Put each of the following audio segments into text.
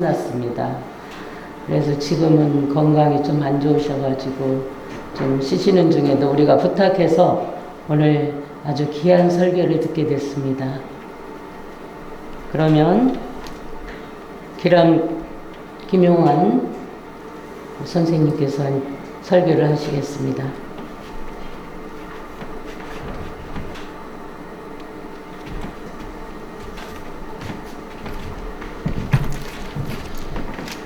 났습니다. 그래서 지금은 건강이 좀 안 좋으셔가지고 좀 쉬시는 중에도 우리가 부탁해서 오늘 아주 귀한 설교를 듣게 됐습니다. 그러면 김용환 선생님께서 설교를 하시겠습니다.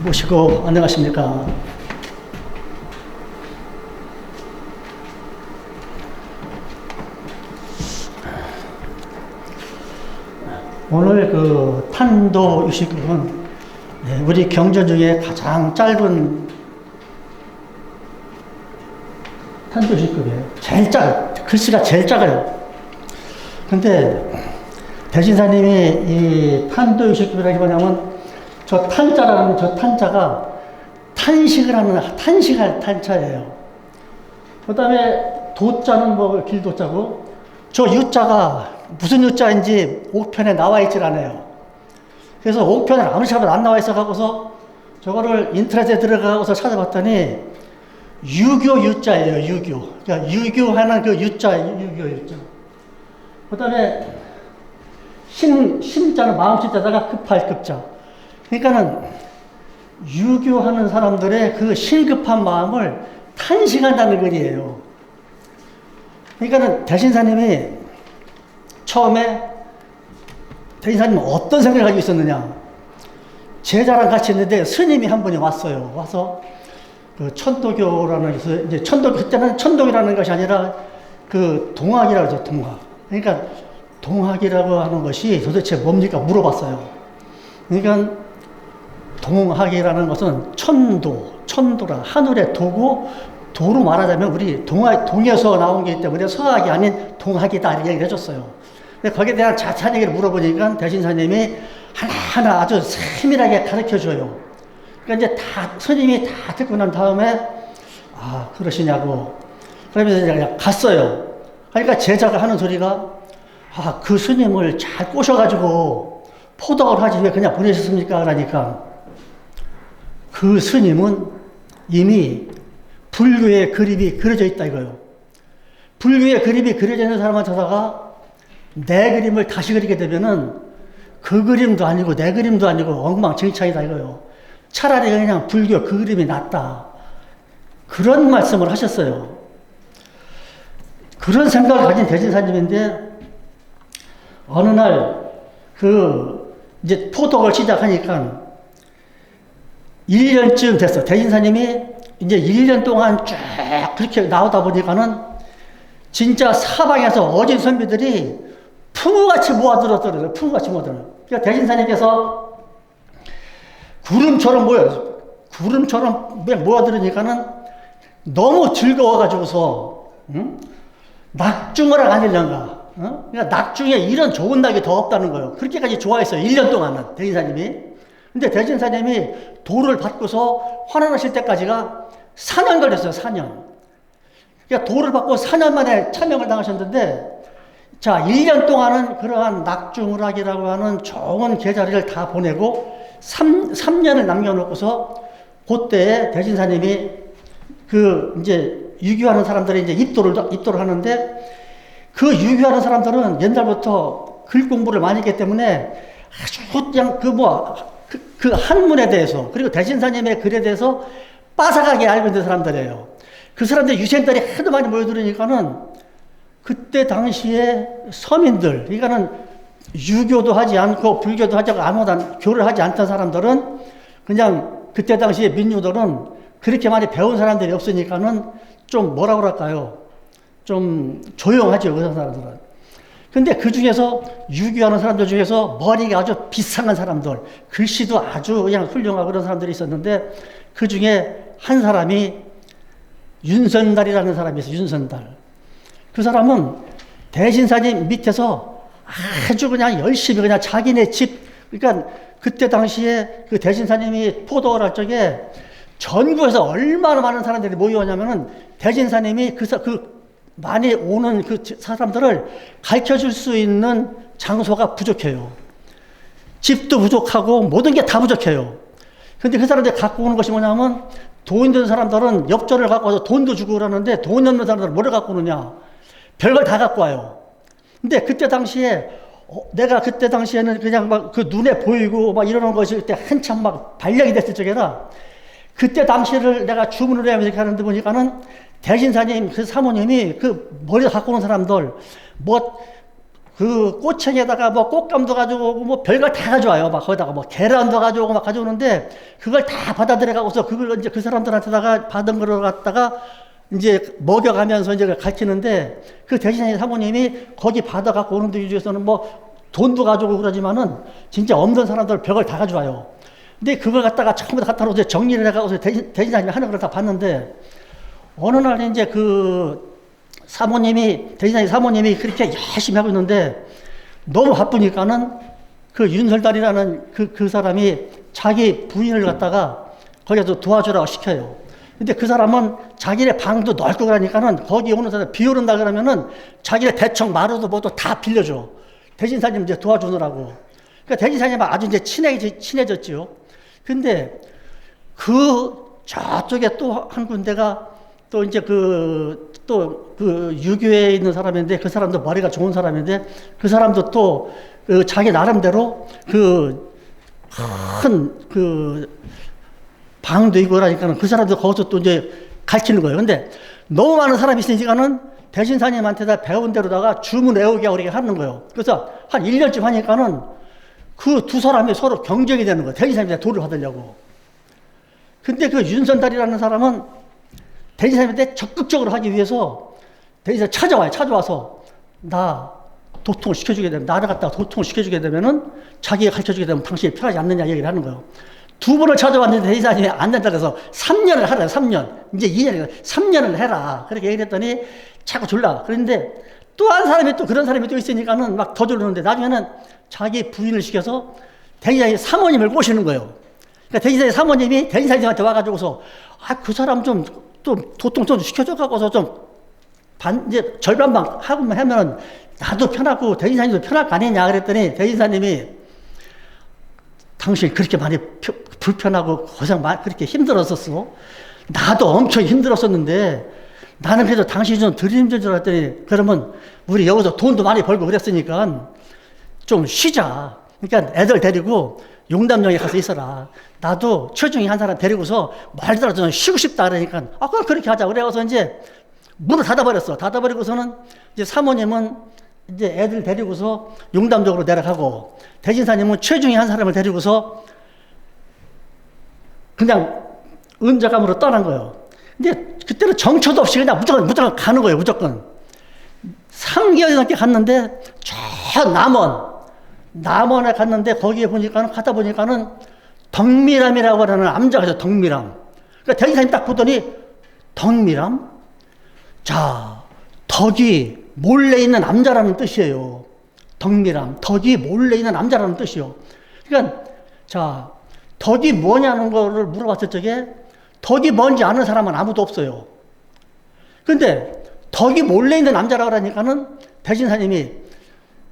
모시고 안녕하십니까. 오늘 그 탄도 69은 우리 경전 중에 가장 짧은 탄도 69이에요. 제일 작아요. 글씨가 제일 작아요. 근데 대신사님이 이 탄도 69이라는 게 뭐냐면 저 탄자라는 저 탄자가 탄식을 하는 탄식할 탄자예요. 그 다음에 도자는 뭐 길도자고 저 유자가 무슨 유자인지 옥편에 나와 있질 않아요. 그래서 옥편에 아무리 찾아도 안 나와 있어 갖고서 저거를 인터넷에 들어가고서 찾아봤더니 유교 유자예요. 유교. 그러니까 유교하는 그 유자, 유교 유자. 그 다음에 신자는 마음신자다가 급할 급자. 그러니까는 유교하는 사람들의 그 신급한 마음을 탄식한다는 글이에요. 그러니까는 대신사님이 처음에 대신사님은 어떤 생각을 가지고 있었느냐. 제자랑 같이 있는데 스님이 한 분이 왔어요. 와서 그 천도교라는 이제 그때는 천도교라는 것이 아니라 그 동학이라고 그러죠. 동학. 그러니까 동학이라고 하는 것이 도대체 뭡니까 물어봤어요. 그러니까 동학이라는 것은 천도라 하늘의 도고 도로 말하자면 우리 동에서 나온 게 때문에 서학이 아닌 동학이다 이렇게 얘기를 해줬어요. 근데 거기에 대한 자세한 얘기를 물어보니까 대신사님이 하나하나 아주 세밀하게 가르쳐줘요. 그러니까 이제 스님이 다 듣고 난 다음에 그러시냐고 그러면서 그냥 갔어요. 그러니까 제자가 하는 소리가 그 스님을 잘 꼬셔가지고 포덕을 하지 왜 그냥 보내셨습니까? 그러니까 그 스님은 이미 불교의 그림이 그려져 있다 이거요. 불교의 그림이 그려져 있는 사람을 찾아가 내 그림을 다시 그리게 되면은 그 그림도 아니고 내 그림도 아니고 엉망진창이다 이거요. 차라리 그냥 불교 그 그림이 낫다. 그런 말씀을 하셨어요. 그런 생각을 가진 대신사님인데 어느 날 이제 포덕을 시작하니까 1년쯤 됐어. 대신사님이 이제 1년 동안 쭉 그렇게 나오다 보니까는 진짜 사방에서 어진 선비들이 풍우같이 모아들었더라고요. 풍우같이 모아들어요. 그러니까 대신사님께서 구름처럼 모아들으니까는 너무 즐거워가지고서, 낙중을 아니려는가. 그러니까 낙중에 이런 좋은 낙이 더 없다는 거예요. 그렇게까지 좋아했어요. 1년 동안은 대신사님이. 근데 대신사님이 도를 받고서 환원하실 때까지가 4년 걸렸어요. 4년. 그러니까 도를 받고 4년 만에 참명을 당하셨는데, 자, 1년 동안은 그러한 낙중을학이라고 하는 좋은 계자리를 다 보내고 3년을 남겨놓고서 그때에 대신사님이 이제 유교하는 사람들이 이제 입도를 하는데, 그 유교하는 사람들은 옛날부터 글 공부를 많이 했기 때문에 아주 그냥 그 한문에 대해서 그리고 대신사님의 글에 대해서 빠삭하게 알고 있는 사람들이에요. 그 사람들 유생들이 하도 많이 모여들으니까는 그때 당시에 서민들, 그러니까는 유교도 하지 않고 불교도 하지 않고 아무나 교를 하지 않던 사람들은 그냥 그때 당시에 민유들은 그렇게 많이 배운 사람들이 없으니까는 좀 뭐라 그럴까요? 좀 조용하죠, 그 사람들은. 근데 그 중에서 유교하는 사람들 중에서 머리가 아주 비상한 사람들, 글씨도 아주 그냥 훌륭하고 그런 사람들이 있었는데 그 중에 한 사람이 윤선달이라는 사람이 있어요. 윤선달. 그 사람은 대신사님 밑에서 아주 그냥 열심히 그냥 자기네 집, 그러니까 그때 당시에 그 대신사님이 포도를 할 적에 전국에서 얼마나 많은 사람들이 모여오냐면은 대신사님이 많이 오는 그 사람들을 가르쳐 줄 수 있는 장소가 부족해요. 집도 부족하고 모든 게 다 부족해요. 근데 그 사람들이 갖고 오는 것이 뭐냐면 돈 있는 사람들은 엽전을 갖고 와서 돈도 주고 그러는데 돈 없는 사람들은 뭐를 갖고 오느냐? 별걸 다 갖고 와요. 근데 그때 당시에 내가 그때 당시에는 그냥 막 그 눈에 보이고 막 이러는 것이 그때 한참 막 발령이 됐을 적에라 그때 당시를 내가 주문을 하면서 이렇게 하는데 보니까는 대신사님 그 사모님이 그 머리 갖고 오는 사람들 뭐 그 꼬챙에다가 뭐 꽃감도 가져오고 뭐 별걸 다 가져와요. 막 거기다가 뭐 계란도 가져오고 막 가져오는데 그걸 다 받아들여 가고서 그걸 이제 그 사람들한테다가 받은 걸 갖다가 이제 먹여가면서 이제 가르치는데 그 대신사님 사모님이 거기 받아 갖고 오는 데 중에서는 뭐 돈도 가져오고 그러지만은 진짜 없는 사람들 별걸 다 가져와요. 근데 그걸 갖다가 전부 다 갖다 놓고 정리를 해가고서 대신사님이 하는 걸 다 봤는데 어느 날 이제 그 대신사님 사모님이 그렇게 열심히 하고 있는데 너무 바쁘니까는 그 윤설달이라는 그 사람이 자기 부인을 갖다가 거기서 도와주라고 시켜요. 근데 그 사람은 자기네 방도 넓고 그러니까는 거기 오는 사람 비 오른다 그러면은 자기네 대청 마루도 뭐도 다 빌려줘. 대신사님 이제 도와주느라고. 그러니까 대신사님 아주 이제 친해졌죠. 근데 그 저쪽에 또 한 군데가 또 이제 그 유교에 있는 사람인데 그 사람도 머리가 좋은 사람인데 그 사람도 또 자기 나름대로 큰 방도 있고 그러니까 그 사람도 거기서 또 이제 가르치는 거예요. 근데 너무 많은 사람이 있으니까는 대신사님한테다 배운 대로다가 주문 외우게 우리가 하는 거예요. 그래서 한 1년쯤 하니까는 그 두 사람이 서로 경쟁이 되는 거예요. 대신사님한테 돈을 받으려고. 근데 그 윤선달이라는 사람은 대신사님한테 적극적으로 하기 위해서 대신사님 찾아와서 나 도통을 시켜주게 되면 나를 갖다가 도통을 시켜주게 되면은 자기가 가르쳐주게 되면 당신이 편하지 않느냐 얘기를 하는 거예요. 두 번을 찾아왔는데 대신사님이 안 된다 그래서 3년을 하래요. 3년. 이제 2년이니까 3년을 해라. 그렇게 얘기를 했더니 자꾸 졸라. 그런데 또 한 사람이 또 그런 사람이 또 있으니까는 막 더 졸르는데 나중에는 자기 부인을 시켜서 대신사님 사모님을 꼬시는 거예요. 그러니까 대신사님 사모님이 대신사님한테 와가지고서 그 사람 좀 도통 좀 시켜줘 갖고서 이제 절반만 하고만 하면 나도 편하고 대신사님도 편할 거 아니냐 그랬더니 대신사님이 당신 그렇게 많이 불편하고 고생 그렇게 힘들었었어. 나도 엄청 힘들었었는데 나는 그래도 당신이 좀 덜 힘든 줄 알았더니 그러면 우리 여기서 돈도 많이 벌고 그랬으니까 좀 쉬자. 그러니까 애들 데리고 용담역에 가서 있어라. 나도 최중에 한 사람 데리고서 말더라도 좀 쉬고 싶다 그러니까 그럼 그렇게 하자. 그래서 이제 문을 닫아버렸어. 닫아버리고서는 이제 사모님은 이제 애들 데리고서 용담역으로 내려가고 대신사님은 최중에 한 사람을 데리고서 그냥 은자감으로 떠난 거예요. 근데 그때는 정처도 없이 그냥 무조건 가는 거예요. 무조건. 3개월 넘게 갔는데 저 남원에 갔는데 거기에 가다 보니까는 덕미람이라고 하는 남자가 있어요. 덕미람. 그러니까 대신사님 딱 보더니 덕미람? 자, 덕이 몰래 있는 남자라는 뜻이에요. 덕미람. 덕이 몰래 있는 남자라는 뜻이요. 그러니까 자, 덕이 뭐냐는 거를 물어봤을 적에 덕이 뭔지 아는 사람은 아무도 없어요. 근데 덕이 몰래 있는 남자라고 하니까는 대신사님이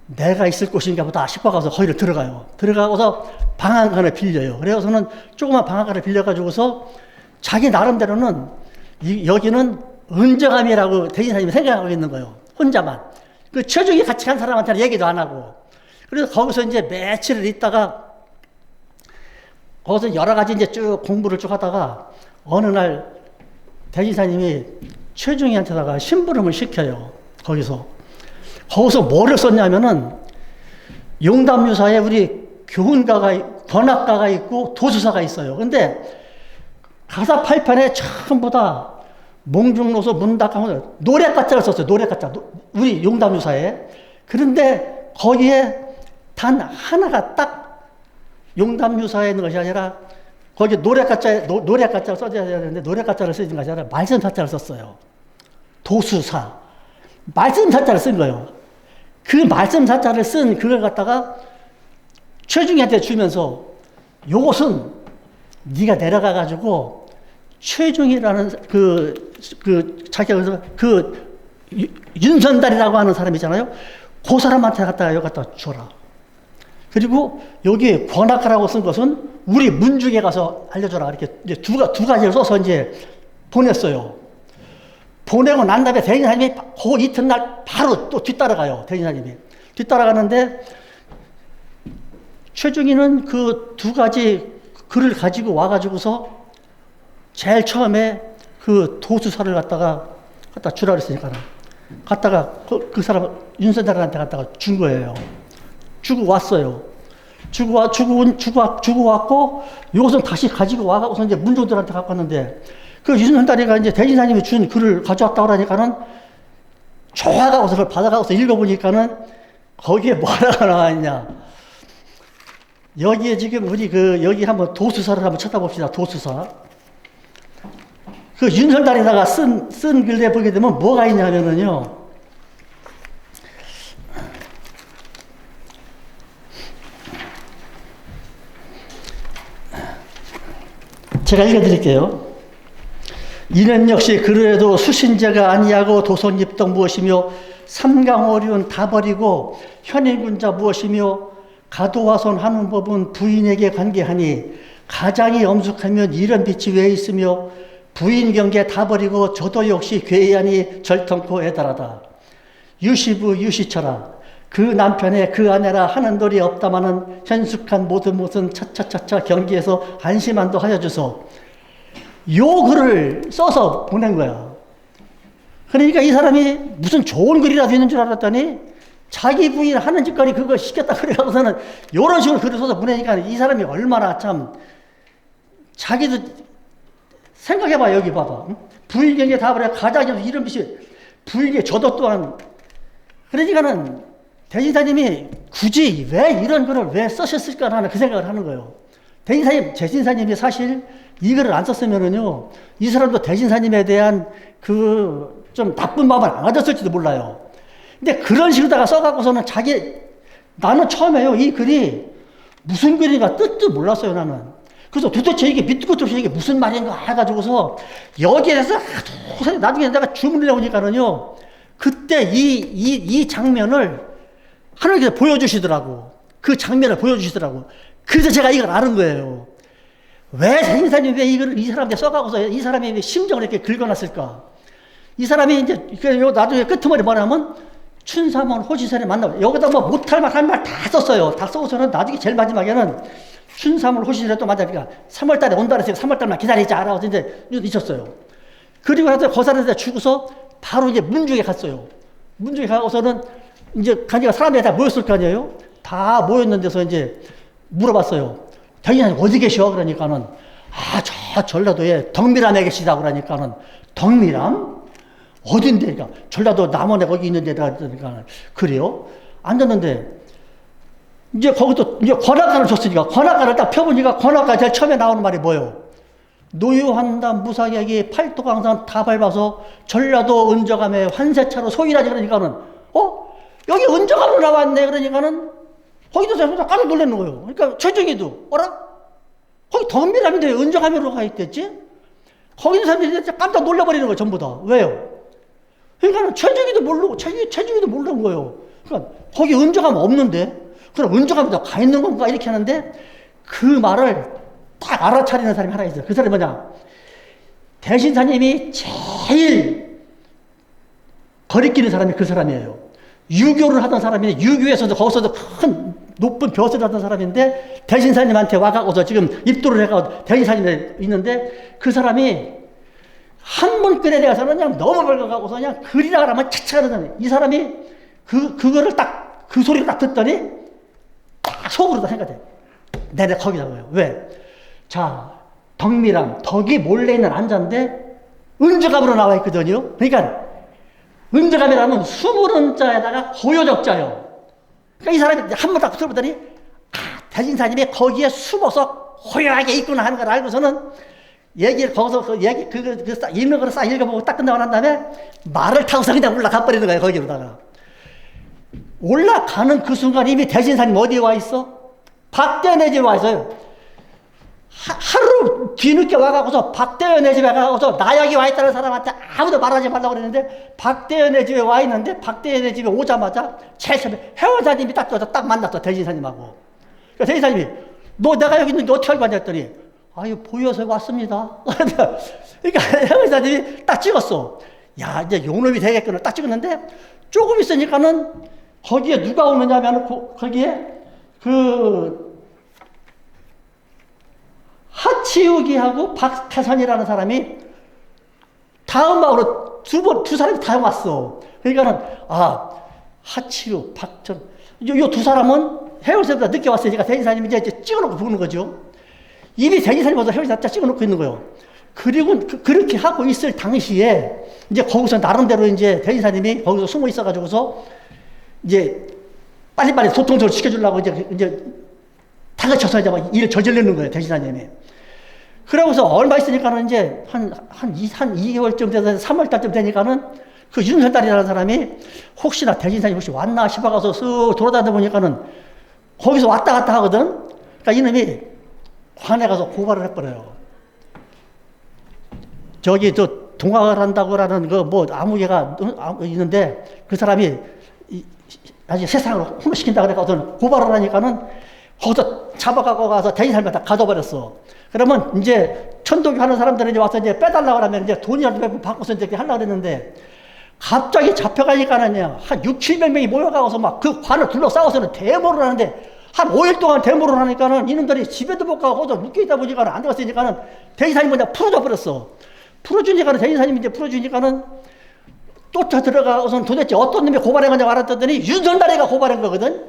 내가 있을 곳인가 보다 싶어가서 거기를 들어가요. 들어가고서 방앗간을 빌려요. 그래서는 조그만 방앗간을 빌려가지고서 자기 나름대로는 여기는 은정함이라고 대신사님이 생각하고 있는 거예요. 혼자만. 그 최중이 같이 간 사람한테는 얘기도 안 하고. 그래서 거기서 이제 며칠을 있다가 거기서 여러 가지 이제 쭉 공부를 쭉 하다가 어느 날 대신사님이 최중이한테다가 심부름을 시켜요. 거기서 뭐를 썼냐면은 용담유사에 우리 권학가가 있고 도수사가 있어요. 근데 가사 8편에 전부 다 몽중로소 문답하고 노래가짜를 썼어요. 노래가짜. 우리 용담유사에. 그런데 거기에 단 하나가 딱 용담유사에 있는 것이 아니라 거기 노래가짜를 써줘야 되는데 노래가짜를 쓰는 것이 아니라 말씀사자를 썼어요. 도수사. 말씀사자를 쓴 거예요. 그 말씀사자를 쓴 그걸 갖다가 최중이한테 주면서 요것은 네가 내려가가지고 최중이라는 자기가 윤선달이라고 하는 사람 있잖아요. 그 사람한테 갖다가 줘라. 그리고 여기 권학가라고 쓴 것은 우리 문중에 가서 알려줘라. 이렇게 이제 두 가지를 써서 이제 보냈어요. 보내고 난 다음에 대진사님이 그 이튿날 바로 또 뒤따라가요. 대진사님이. 뒤따라가는데 최중희는 그 두 가지 글을 가지고 와가지고서 제일 처음에 그 도수사를 갖다 주라 그랬으니까 갖다가 그 사람 윤선달한테 갖다가 준 거예요. 주고 왔어요. 주고 왔고 이것은 다시 가지고 와서 이제 문종들한테 갖고 왔는데 그 윤선달이가 이제 대진사님이 준 글을 가져왔다고 하니까는 좋아가고서 그걸 받아가고서 읽어보니까는 거기에 뭐라고 나와 있냐. 여기에 지금 우리 여기 한번 도수사를 한번 쳐다봅시다. 도수사. 그 윤선달에다가 쓴 글에 보게 되면 뭐가 있냐면은요. 제가 읽어드릴게요. 이는 역시 그래도 수신제가 아니하고 도선입덕 무엇이며 삼강오륜 다 버리고 현인군자 무엇이며 가도화손 하는 법은 부인에게 관계하니 가장이 엄숙하면 이런 빛이 왜 있으며 부인 경계 다 버리고 저도 역시 괴이하니 절통코 애달하다. 유시부 유시처라 그 남편의 그 아내라 하는 돌이 없다마는 현숙한 모든 것은 차차차차 경계에서 안심한도 하여 주소. 요 글을 써서 보낸 거야. 그러니까 이 사람이 무슨 좋은 글이라도 있는 줄 알았더니 자기 부인 하는 짓거리 그거 시켰다 그래가지고서는 요런 식으로 글을 써서 보내니까 이 사람이 얼마나 참 자기도 생각해봐. 여기 봐봐. 부인 경계 다 버려 가장이 이런 빛이 부인의 저도 또한 그러니까는 대진사님이 굳이 왜 이런 글을 왜 쓰셨을까 하는 그 생각을 하는 거예요. 대진사님이 사실 이 글을 안 썼으면은요, 이 사람도 대진사님에 대한 그 좀 나쁜 마음을 안 가졌을지도 몰라요. 근데 그런 식으로다가 써갖고서는 나는 처음에요, 이 글이 무슨 글인가 뜻도 몰랐어요, 나는. 그래서 도대체 이게 밑도 끝도 없이 이게 무슨 말인가 해가지고서 여기에 대해서 나중에 내가 주문을 해보니까는요, 그때 이 장면을 하나님께서 보여주시더라고. 그 장면을 보여주시더라고. 그래서 제가 이걸 아는 거예요. 왜 대진사님이 왜 이걸 이 사람한테 써가고서 이 사람의 심정을 이렇게 긁어놨을까? 이 사람이 이제 나중에 끄트머리 뭐냐면 춘삼원 호지선에 만나고 여기다 뭐 못할 말 한 말 다 썼어요. 다 써서는 나중에 제일 마지막에는 춘삼원 호지선에 또 만나니까 3월달에 온다 그랬으니까 3월달만 기다리자 라고 이제 잊었어요. 그리고 나서 거사에서 죽어서 바로 이제 문중에 갔어요. 문중에 가고서는 이제 가니까 사람들이 다 모였을 거 아니에요? 다 모였는 데서 이제 물어봤어요. 대진사님 어디 계셔? 그러니까는 저 전라도에 덕미람에 계시다고 그러니까는 덕미람? 어딘데? 그러니까 전라도 남원에 거기 있는데 그러니까 그래요? 앉았는데 이제 거기도 이제 관악가를 줬으니까 관악가를 딱 펴보니까 관악가 제일 처음에 나오는 말이 뭐예요? 노유한담 무사객이 팔도강산 다 밟아서 전라도 은저감에 환세차로 소일하지 그러니까는 여기 은저감으로 나왔네 그러니까는 거기도 깜짝 놀라는 거예요. 그러니까 최중희도 거기 덕미람인데 왜 은저감으로 가 있댔지? 거기서 사람들이 깜짝 놀라버리는 거예요. 전부 다. 왜요? 그러니까 최중희도 모르고 최중희도 모르는 거예요. 그러니까 거기 은저감 없는데 그럼 은저감에다 가 있는 건가 이렇게 하는데 그 말을 딱 알아차리는 사람이 하나 있어요. 그 사람이 뭐냐? 대신사님이 제일 거리끼는 사람이 그 사람이에요. 유교를 하던 사람인데 유교에서도 거기서도 큰 높은 벼슬을 하던 사람인데 대신사님한테 와가고서 지금 입도를 해가지고 대신사님에 있는데 그 사람이 한 번 글에 대해서는 그냥 너무 밝아가고서 그냥 글이라 하면 차차 그러더니 이 사람이 그거를 딱 그 소리를 딱 듣더니 딱 속으로 다 생각해. 내가 거기다 거예요. 왜? 자, 덕미람, 덕이 몰래 있는 안자인데 은저감으로 나와 있거든요. 그러니까 은저감이라면 수물은자에다가 고요적자요. 그러니까 이 사람이 한 번 딱 들어보더니 대진사님이 거기에 숨어서 고요하게 있구나 하는 걸 알고서는 얘기를 거기서 읽는 거를 싹 읽어보고 딱 끝나고 난 다음에 말을 타고서 그냥 올라가 버리는 거예요. 거기로다가 올라가는 그 순간 이미 대진사님 어디에 와 있어? 박대현의 집에 와 있어요. 하루 뒤늦게 와가고서 박대현의 집에 가고서 나 여기 와 있다는 사람한테 아무도 말하지 말라고 그랬는데 박대현의 집에 와 있는데 박대현의 집에 오자마자 제일 처음에 회원사님이 딱 만났어. 대진사님하고. 그러니까 대진사님이 너 내가 여기 있는데 어떻게 알고 왔냐 했더니 아유 보여서 왔습니다. 그러니까 회원사님이 딱 찍었어. 야 이제 요놈이 되겠구나 딱 찍었는데 조금 있으니까는 거기에 누가 오느냐 하면 거기에 그 하치우기하고 박태선이라는 사람이 다음으로 두 사람이 다 왔어. 그러니까는 하치우 박천 요 두 사람은 해월사보다 늦게 왔으니까 대지사님이 이제 찍어놓고 보는 거죠. 이미 대지사님보다 해월사 찍어놓고 있는 거예요. 그리고 그렇게 하고 있을 당시에 이제 거기서 나름대로 이제 대지사님이 거기서 숨어 있어가지고서 이제 빨리빨리 소통적으로 시켜주려고 이제 다그쳐서 이제 막 일을 저지르는 거예요, 대지사님이. 그러고서 얼마 있으니까는 이제 한 2개월쯤 돼서 3월달쯤 되니까는 그 윤설달이라는 사람이 혹시나 대진사님 혹시 왔나 싶어가서 쓱 돌아다니다 보니까는 거기서 왔다 갔다 하거든. 그러니까 이놈이 관에 가서 고발을 해버려요. 저기 저 동학을 한다고라는 그 뭐 아무개가 있는데 그 사람이 나중에 세상으로 혼로시킨다 그래가지고 고발을 하니까는 거기서 잡아가고 가서 대진사님한테 가둬버렸어. 그러면 이제 천도교 하는 사람들은 이제 와서 이제 빼달라고 하면 이제 돈이라도 받고서 이제 하려고 그랬는데 갑자기 잡혀가니까는요, 한 6, 700명이 모여가고서 막 그 관을 둘러싸고서는 데모를 하는데 한 5일 동안 데모를 하니까는 이놈들이 집에도 못 가고 거기서 묶여있다 보니까는 안 들어갔으니까는 대지사님이 그냥 풀어줘 버렸어. 풀어주니까는 대지사님이 이제 풀어주니까는 쫓아 들어가고서는 도대체 어떤 놈이 고발한 건지 알았더니 윤선다리가 고발한 거거든.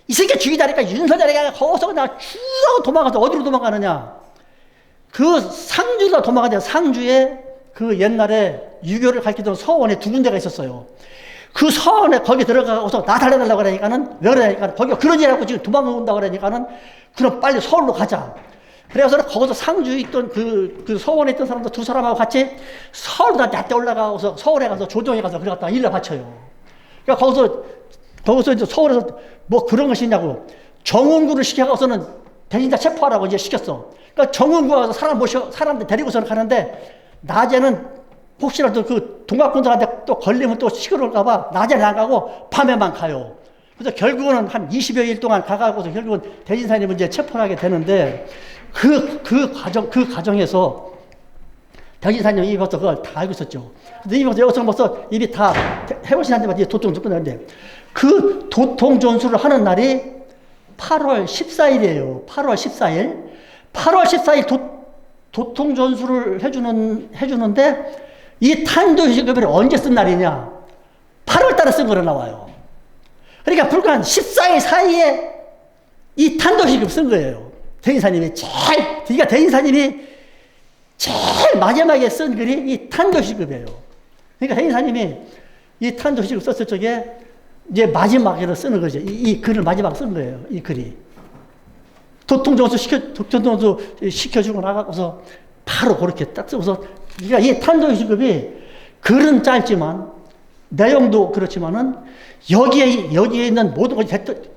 이 새끼 죽이다니까 윤선다리가 거기서 그냥 쭉 도망가서 어디로 도망가느냐. 그 상주가 도망가냐. 상주에 그 옛날에 유교를 가르치던 서원에 두 군데가 있었어요. 그 서원에 거기 들어가고서 나 달려달라고 그러니까는 왜 그러니까 거기가 그런 일하고 지금 도망온다고 그러니까는 그럼 빨리 서울로 가자. 그래서 거기서 상주에 있던 그 서원에 있던 사람들 두 사람하고 같이 서울로 낮게 올라가고서 서울에 가서 조정에 가서 그래 갖다 일을 바쳐요. 그러니까 거기서 이제 서울에서 뭐 그런 것이 있냐고 정원구를 시켜가서는 대진자 체포하라고 이제 시켰어. 그러니까 정원구 가서 사람들 데리고서는 가는데 낮에는 혹시라도 그 동학군들한테 또 걸리면 또 시끄러울까봐 낮에는 안 가고 밤에만 가요. 그래서 결국은 한 20여일 동안 가가고서 결국은 대진사님을 이제 체포를 하게 되는데 그 과정에서 대진사님이 이미 벌써 그걸 다 알고 있었죠. 근데 이미 벌써 입이 다 해월신한테만 도통전수 끝났는데 그 도통전수를 하는 날이 8월 14일이에요. 8월 14일. 8월 14일 도통전수를 해주는데 이 탄도시급을 언제 쓴 날이냐? 8월 달에 쓴 거로 나와요. 그러니까 불과 한 14일 사이에 이 탄도시급 쓴 거예요. 대인사님이 그러니까 대인사님이 제일 마지막에 쓴 글이 이 탄도시급이에요. 그러니까 대인사님이 이 탄도시급 썼을 적에 이제 마지막으로 쓰는 거죠. 이 글을 마지막 쓴 거예요. 이 글이. 도통전수 시켜주고 나가고서 바로 그렇게 딱 쓰고서 그러니까 이 탄도시급이 글은 짧지만 내용도 그렇지만은 여기에 있는 모든 것이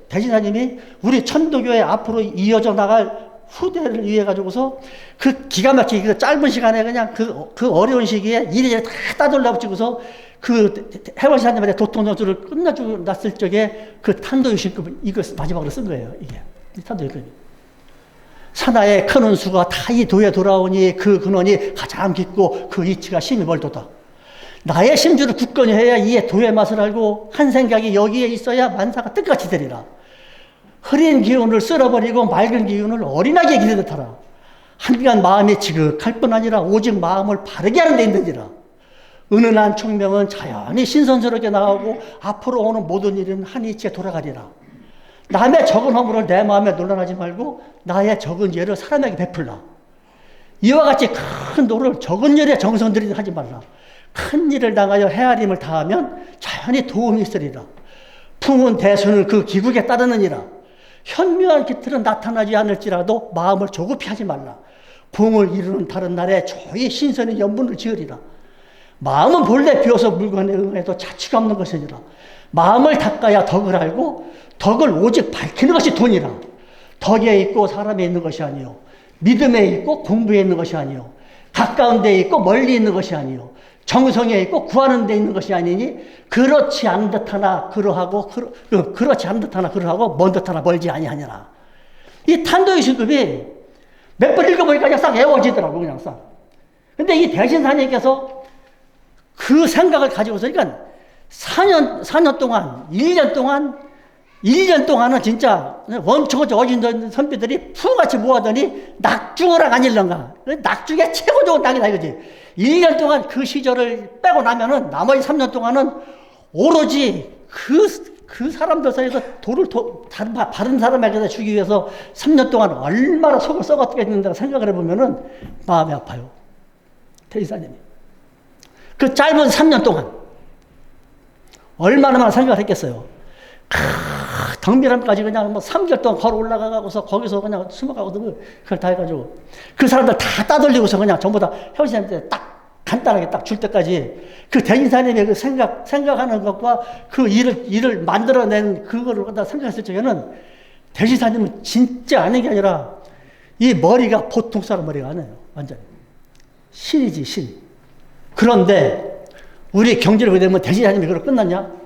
대진사님이 우리 천도교회 앞으로 이어져 나갈 후대를 위해 가지고서 그 기가 막히게 그 짧은 시간에 그냥 그 어려운 시기에 일일이 다 따돌려 붙이고서 그 해월사님한테 도통전수를 끝나주고 났을 적에 그 탄도유신급 이거 마지막으로 쓴 거예요. 이게 탄도유신급. 산하의 큰 운수가 다 이 도에 돌아오니 그 근원이 가장 깊고 그 이치가 심히 멀도다. 나의 심주를 굳건히 해야 이에 도의 맛을 알고 한 생각이 여기에 있어야 만사가 뜻같이 되리라. 흐린 기운을 쓸어버리고 맑은 기운을 어린아기에 기르듯 하라. 한간 마음이 지극할 뿐 아니라 오직 마음을 바르게 하는 데 있는지라. 은은한 총명은 자연히 신선스럽게 나오고 앞으로 오는 모든 일은 한 이치에 돌아가리라. 남의 적은 허물을 내 마음에 논란하지 말고 나의 적은 죄를 사람에게 베풀라. 이와 같이 큰 도를 적은 일에 정성 들이지 하지 말라. 큰 일을 당하여 헤아림을 다하면 자연히 도움이 있으리라. 풍운 대수는 그 기국에 따르느니라. 현묘한 기틀은 나타나지 않을지라도 마음을 조급히 하지 말라. 붕을 이루는 다른 날에 조이 신선의 연분을 지으리라. 마음은 본래 비어서 물건에 응해도 자취가 없는 것이니라. 마음을 닦아야 덕을 알고 덕을 오직 밝히는 것이 돈이라. 덕에 있고 사람에 있는 것이 아니요 믿음에 있고 공부에 있는 것이 아니요 가까운 데에 있고 멀리 있는 것이 아니요 정성에 있고 구하는 데 있는 것이 아니니 그렇지 않은 듯하나 그러하고 먼 듯하나 멀지 아니하니라. 이 탄도의 신급이 몇 번 읽어보니까 그냥 싹 외워지더라고, 그냥 싹. 근데 이 대신사님께서 그 생각을 가지고서, 그러니까 4년 동안, 1년 동안은 진짜 원초고 어진 선비들이 푸같이 모아더니 낙중어랑 아닐런가. 낙중에 최고 좋은 낙이다 이거지. 1년 동안 그 시절을 빼고 나면은 나머지 3년 동안은 오로지 그 사람들 사이에서 다른 사람에게 주기 위해서 3년 동안 얼마나 속을 썩었게 했는가 생각을 해보면은 마음이 아파요. 대리사님이. 그 짧은 3년 동안 얼마나 생각을 했겠어요. 덩비람까지 그냥 뭐 3개월 동안 걸어 올라가고서 거기서 그냥 숨어가고 그걸 다 해가지고 그 사람들 다 따돌리고서 그냥 전부 다 형제님한테 딱 간단하게 딱 줄 때까지 그 대인사님의 그 생각하는 것과 그 일을 만들어낸 그거를 갖다 생각했을 적에는 대신사님은 진짜 아는 게 아니라 이 머리가 보통 사람 머리가 아니에요. 완전히. 신이지, 신. 그런데 우리 경제를 보게 되면 대신사님이 그걸 끝났냐?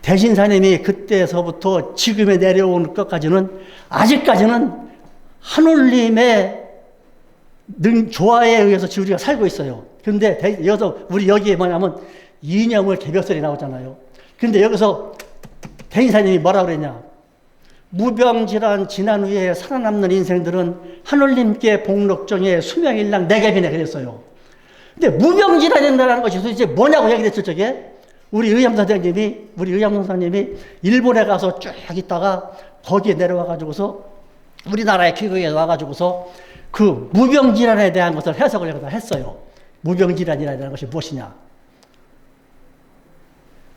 대신사님이 그때서부터 지금에 내려온 것까지는 아직까지는 하늘님의 조화에 의해서 우리가 살고 있어요. 근데 여기서 우리 여기에 뭐냐면 이념을 개벽설이 나오잖아요. 근데 여기서 대인사님이 뭐라고 그랬냐? 무병질환 지난 후에 살아남는 인생들은 하늘님께 복록정에 수명일랑 내갑이네 그랬어요. 근데 무병질환이라는 것이 도대체 뭐냐고 얘기했죠, 저게? 우리 의암 선생님이 일본에 가서 쭉 있다가 거기에 내려와가지고서 우리나라에 귀국에 와가지고서 그 무병질환에 대한 것을 해석을 했어요. 무병질환이라는 것이 무엇이냐?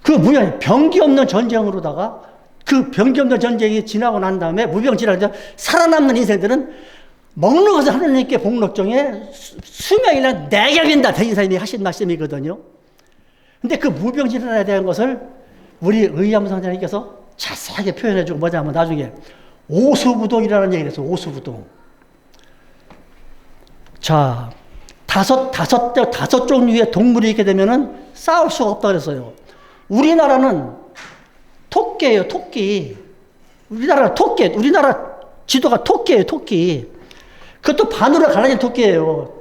그 병기 없는 전쟁으로다가 그 병기 없는 전쟁이 지나고 난 다음에 무병질환, 살아남는 인생들은 먹는 것을 하느님께 복록정에 수명이랑 내ገብ인다. 대인사님이 하신 말씀이거든요. 근데 그 무병질환에 대한 것을 우리 의암 선생님께서 자세하게 표현해주고 뭐냐면 나중에 오수부동이라는 얘기를 했어요. 오수부동. 자, 다섯 종류의 동물이 있게 되면은 싸울 수가 없다 그랬어요. 우리나라는 토끼예요, 토끼. 우리나라 지도가 토끼예요, 토끼. 그것도 반으로 갈라진 토끼예요.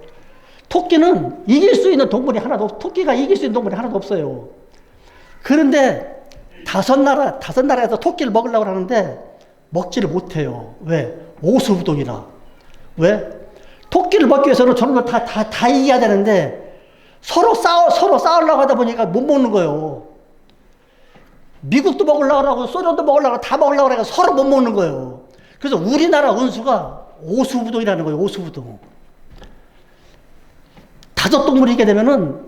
토끼는 이길 수 있는 동물이 하나도 토끼가 이길 수 있는 동물이 하나도 없어요. 그런데 다섯 나라에서 토끼를 먹으려고 하는데 먹지를 못해요. 왜? 오수부동이라. 왜? 토끼를 먹기 위해서는 저런 걸 다 이겨야 되는데 서로 싸우려고 하다 보니까 못 먹는 거예요. 미국도 먹으려고 하고 소련도 먹으려고 하고 다 먹으려고 하고 서로 못 먹는 거예요. 그래서 우리나라 운수가 오수부동이라는 거예요. 오수부동. 다섯 동물이 있게 되면은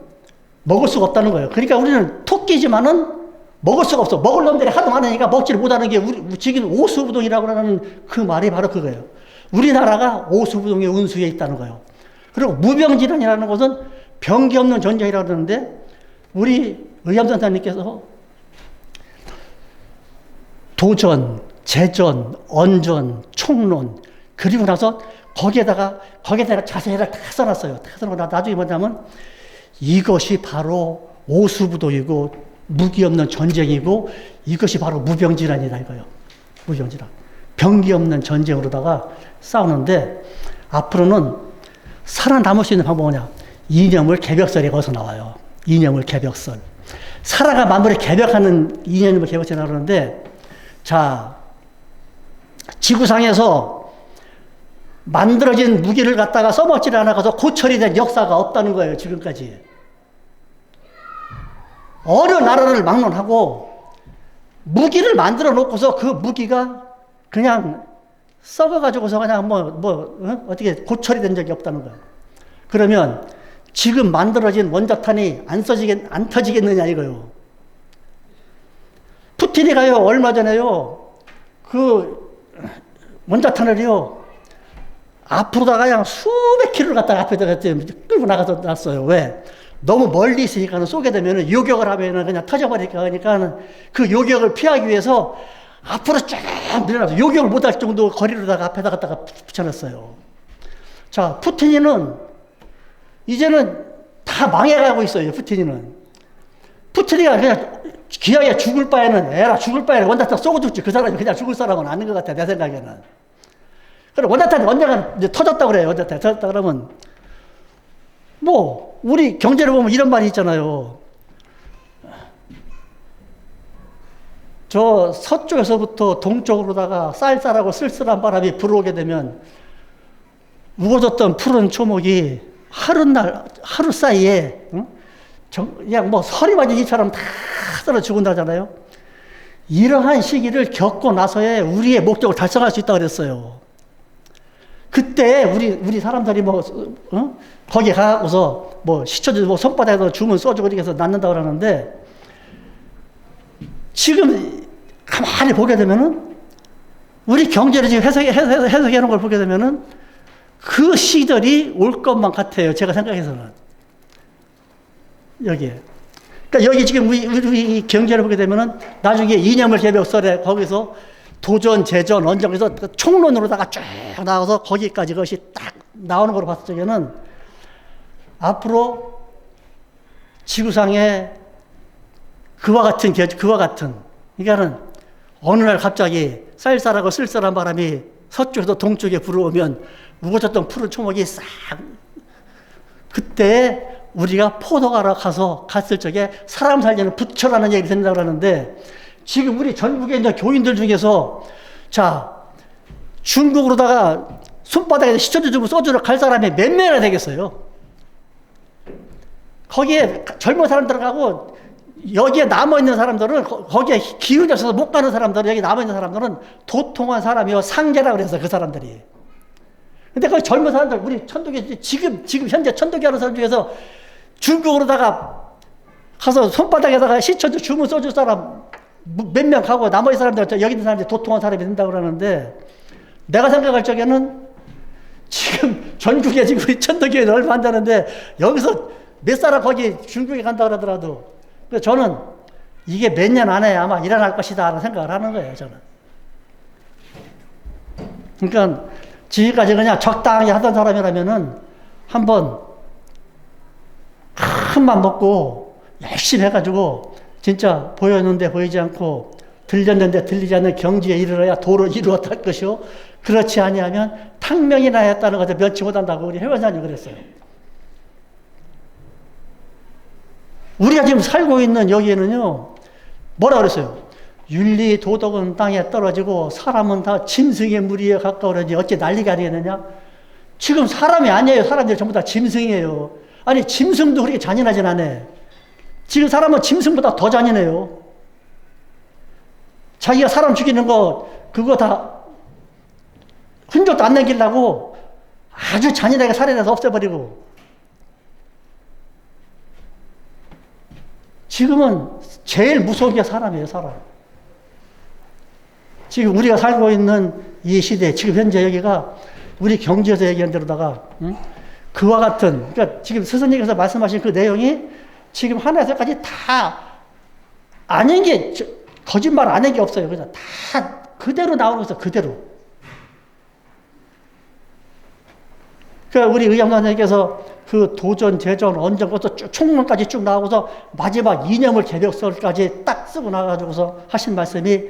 먹을 수가 없다는 거예요. 그러니까 우리는 토끼지만은 먹을 수가 없어. 먹을 놈들이 하도 많으니까 먹지를 못하는 게 우리 지금 오수부동이라고 하는 그 말이 바로 그거예요. 우리나라가 오수부동의 운수에 있다는 거예요. 그리고 무병질환이라는 것은 병기 없는 전쟁이라고 그러는데 우리 의암선사님께서 도전, 재전, 언전, 총론 그리고 나서 거기에다가 자세히를 다 써놨어요. 다 써놓고 나중에 뭐냐면 이것이 바로 오수부동이고 무기 없는 전쟁이고 이것이 바로 무병질환이다 이거예요. 무병질환. 병기 없는 전쟁으로다가 싸우는데 앞으로는 살아남을 수 있는 방법은 뭐냐? 이념을 개벽설이 거기서 나와요. 이념을 개벽설. 살아가 만물을 개벽하는 이념을 개벽설이 나오는데 자, 지구상에서 만들어진 무기를 갖다가 써먹지를 않아서 고철이 된 역사가 없다는 거예요, 지금까지. 어느 나라를 막론하고 무기를 만들어 놓고서 그 무기가 그냥 썩어가지고서 그냥 어떻게 고철이 된 적이 없다는 거예요. 그러면 지금 만들어진 원자탄이 안 터지겠느냐 이거요. 푸틴이가요, 얼마 전에요, 그 원자탄을요, 앞으로다가 그냥 수백 킬로를 갖다가 앞에다가 끌고 나가서 놨어요. 왜? 너무 멀리 있으니까 쏘게 되면 요격을 하면 그냥 터져버리니까 그러니까 그 요격을 피하기 위해서 앞으로 쫙 밀어놔서 요격을 못할 정도 거리로다가 앞에다 갖다가 붙여놨어요. 자, 푸틴이는 이제는 다 망해가고 있어요. 푸틴이가 그냥 기아에 죽을 바에는 원자탄 쏘고 죽지. 그 사람이 그냥 죽을 사람은 아닌 것 같아요. 내 생각에는. 그럼 원자탄 언젠가 이제 터졌다고 그래요. 원자탄 터졌다 그러면 뭐 우리 경제를 보면 이런 말이 있잖아요. 저 서쪽에서부터 동쪽으로다가 쌀쌀하고 쓸쓸한 바람이 불어오게 되면 우거졌던 푸른 초목이 하루 사이에 그냥 뭐 서리 맞은 이처럼 다 썰어 죽은다잖아요. 이러한 시기를 겪고 나서야 우리의 목적을 달성할 수 있다고 그랬어요. 그때 우리 사람들이 거기 가고서 뭐 시쳐주고 뭐 손바닥에서 주문 써주고 이렇게 해서 낳는다고 그러는데 지금 가만히 보게 되면은 우리 경제를 지금 해석해 놓은 걸 보게 되면은 그 시절이 올 것만 같아요. 제가 생각해서는. 여기에. 그러니까 여기 지금 우리 경제를 보게 되면은 나중에 이념을 개벽설에 거기서 도전, 재전, 원정에서 총론으로다가 쭉 나와서 거기까지 그것이 딱 나오는 걸로 봤을 적에는 앞으로 지구상에 그와 같은, 그러니까는 어느 날 갑자기 쌀쌀하고 쓸쓸한 바람이 서쪽에서 동쪽에 불어오면 우거졌던 푸른 초목이 싹 그때 우리가 포도가로 갔을 적에 사람 살려는 부처라는 얘기를 된다고 하는데 지금 우리 전국에 있는 교인들 중에서 자 중국으로다가 손바닥에서 시쳐주고 소주를 갈 사람이 몇 명이나 되겠어요. 거기에 젊은 사람들 가고 여기에 남아있는 사람들은 거기에 기운이 없어서 못 가는 사람들은 여기 남아있는 사람들은 도통한 사람이요 상제라고 그래서 그 사람들이. 근데 그 젊은 사람들 우리 천도교 지금 현재 천도교 하는 사람 중에서 중국으로다가 가서 손바닥에다가 시쳐주 주문 써줄 사람 몇 명 가고 나머지 사람들 여기 있는 사람들이 도통한 사람이 된다고 그러는데 내가 생각할 적에는 지금 전국에 지금 우리 천도교에 얼마 안 되는데 여기서 몇 사람 거기 중국에 간다 그러더라도 그래서 저는 이게 몇 년 안에 아마 일어날 것이다 라는 생각을 하는 거예요. 저는. 그러니까 지금까지 그냥 적당히 하던 사람이라면은 한번 큰맘 먹고 열심히 해가지고 진짜 보였는데 보이지 않고 들렸는데 들리지 않는 경지에 이르러야 도를 이루었다 할 것이요. 그렇지 아니하면 탕명이나 했다는 것을 면치 못한다고 우리 회원사님이 그랬어요. 우리가 지금 살고 있는 여기에는요, 뭐라 그랬어요? 윤리, 도덕은 땅에 떨어지고 사람은 다 짐승의 무리에 가까우려니 어째 난리가 아니겠느냐? 지금 사람이 아니에요. 사람들이 전부 다 짐승이에요. 아니, 짐승도 그렇게 잔인하진 않아. 지금 사람은 짐승보다 더 잔인해요. 자기가 사람 죽이는 거, 그거 다 흔적도 안 남기려고 아주 잔인하게 살해해서 없애버리고. 지금은 제일 무서운 게 사람이에요, 사람. 지금 우리가 살고 있는 이 시대, 지금 현재 여기가 우리 경제에서 얘기한 대로다가, 그와 같은, 그러니까 지금 스승님께서 말씀하신 그 내용이 지금 하나에서까지 다 아닌 게, 거짓말 아닌 게 없어요. 그냥 다 그대로 나오는 거죠, 그대로. 그러니까 우리 의장선생님께서 그 도전, 재전, 원전, 것도 총론까지 쭉 나오고서 마지막 이념을 개벽설까지 딱 쓰고 나가지고서 하신 말씀이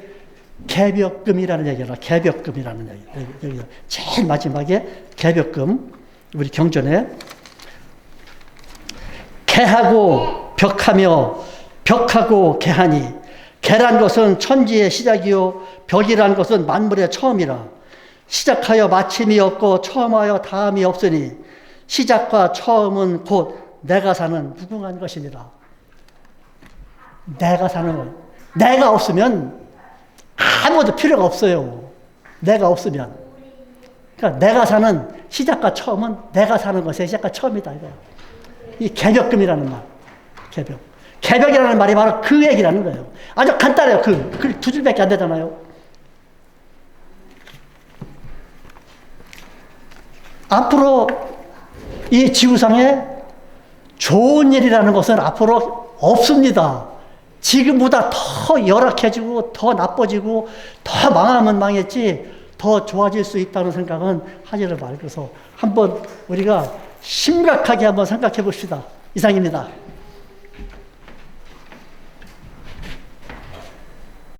개벽금이라는 얘기라, 개벽금이라는 얘기. 제일 마지막에 개벽금, 우리 경전에 개하고 벽하며 벽하고 개하니 개란 것은 천지의 시작이요 벽이란 것은 만물의 처음이라. 시작하여 마침이 없고 처음하여 다음이 없으니 시작과 처음은 곧 내가 사는 무궁한 것이니라. 내가 사는 것. 내가 없으면 아무것도 필요가 없어요. 내가 없으면. 그러니까 내가 사는 시작과 처음은 내가 사는 것의 시작과 처음이다. 이거야. 이 개벽금이라는 말. 개벽. 개벽이라는 말이 바로 그 얘기라는 거예요. 아주 간단해요. 그 두 줄밖에 안 되잖아요. 앞으로 이 지구상에 좋은 일이라는 것은 앞으로 없습니다. 지금보다 더 열악해지고 더 나빠지고 더 망하면 망했지 더 좋아질 수 있다는 생각은 하지를 말고서 한번 우리가 심각하게 한번 생각해 봅시다. 이상입니다.